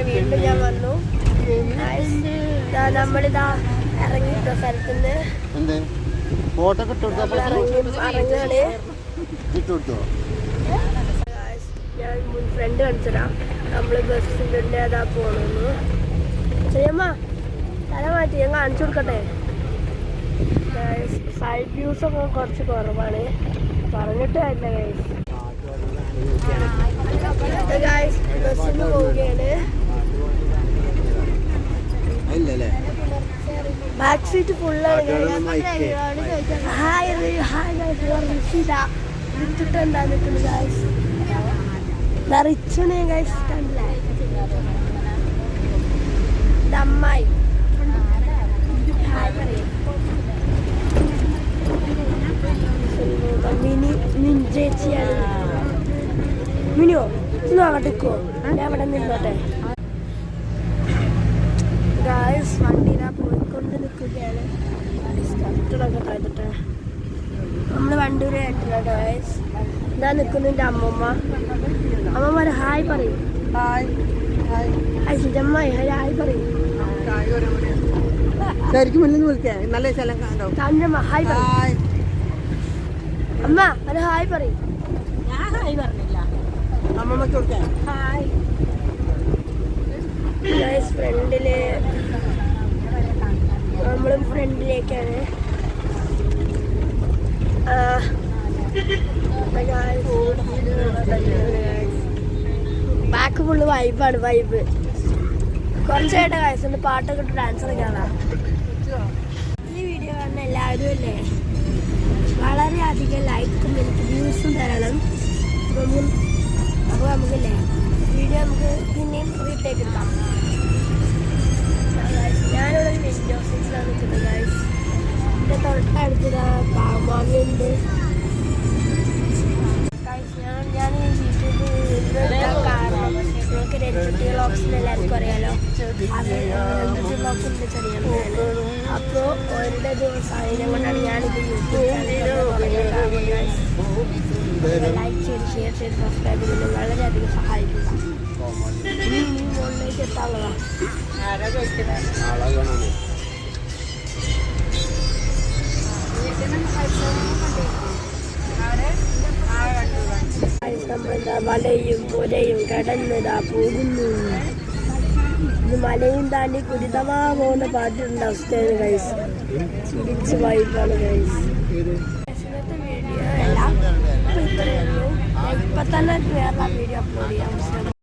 വീണ്ടും ഞാൻ വന്നു. നമ്മളിതാ ഇറങ്ങിയിട്ട സ്ഥലത്തുനിന്ന് ഞാൻ ഫ്രണ്ട് കാണിച്ചതാ. നമ്മള് ബസ്സിന്റെ അതാ പോണെന്ന്. ശരിയമ്മ തല മാറ്റി ഞാൻ കാണിച്ചു കൊടുക്കട്ടെ. സൈഡ് വ്യൂസ് ഒക്കെ കുറച്ച് കുറവാണ്, പറഞ്ഞിട്ട് തന്നെ ഗൈസ്. ബസ്സിന് പോവുകയാണ്. ബാക്ക് സീറ്റ് ഫുള്ളാണ്. എന്താ നിൽക്കുന്നത് ഗൈസ്? റിച്ചനെ ഗൈസ് കണ്ടില്ലേ? അമ്മായി മിനി ചേച്ചിയാണ്. മിനിയോ ഇന്ന് അങ്ങോട്ടേക്കോ? ഞാൻ ഇവിടെ നിന്നോട്ടെ ഗായ്സ്. വണ്ടിയിലാ പോയിക്കൊണ്ട് നിൽക്കുകയാണ്. നമ്മള് വണ്ടൂര് കേട്ടില്ല ഗായ്സ്. ഇതാ നിൽക്കുന്നുണ്ട് അമ്മമ്മ. അമ്മമാര് ഹായ് പറയും. അമ്മായി ഹായ് പറയും. അമ്മ അത് ഹായ് പറയും. ഫ്രണ്ടില് നമ്മളും ഫ്രണ്ടിലേക്കാണ്. ബാക്ക് ഫുള്ള് വൈബാണ്. വൈബ് കുറച്ചായിട്ട് വയസ്സുണ്ട്. പാട്ടൊക്കെ ഇട്ട് ഡാൻസ് കളിക്കാനാ. ഈ വീഡിയോ കാണുന്ന എല്ലാവരും അല്ലേ വളരെയധികം ലൈക്കും എനിക്ക് വ്യൂസും തരണം. അപ്പോൾ നമുക്കല്ലേ വീഡിയോ നമുക്ക് പിന്നെയും വീട്ടിലേക്ക് എടുക്കാം. ഞാനിവിടെ വിൻഡോ സീറ്റിലാണ് നിൽക്കുന്നത് ഗൈസ്. എൻ്റെ തൊട്ടടുത്ത് പാമ്പാവിയുണ്ട് ഗൈസ്. ഞാൻ ഈ യൂട്യൂബ് കാരണം നിങ്ങൾക്ക് രഞ്ജിത്ത് വ്ളോഗ്സിന് എല്ലാവർക്കും അറിയാലോ. അത് രഞ്ജിത്ത് വ്ളോഗ്സ് ഉണ്ട് ചെറിയാണ്. അപ്പോൾ ഒരുടെ ദിവസം അതിനെ കൊണ്ടാണ് ഞാനിത് യൂട്യൂബ് ലൈക്ക് ചെയ്ത് ഷെയർ ചെയ്ത് സബ്സ്ക്രൈബ് ചെയ്ത് വളരെയധികം സഹായിക്കുക. മുകളിലേക്ക് എത്താനുള്ളതാണ്. നമ്മളെന്താ മലയും പുരയും കടന്നതാ പോകുന്നു. ഇത് മലയും താണ്ടി കുടിതമാ പോകുന്ന പാട്ടിൻ്റെ അവസ്ഥയാണ് ഗൈസ്. തിരിച്ച് വൈബാണ് ഗൈസ്. ഇന്നത്തെ വീഡിയോ എല്ലാം ഇത്രയേ ഉള്ളൂ. ഇപ്പം തന്നെ വേറെ വീഡിയോ അപ്ലോഡ് ചെയ്യാം.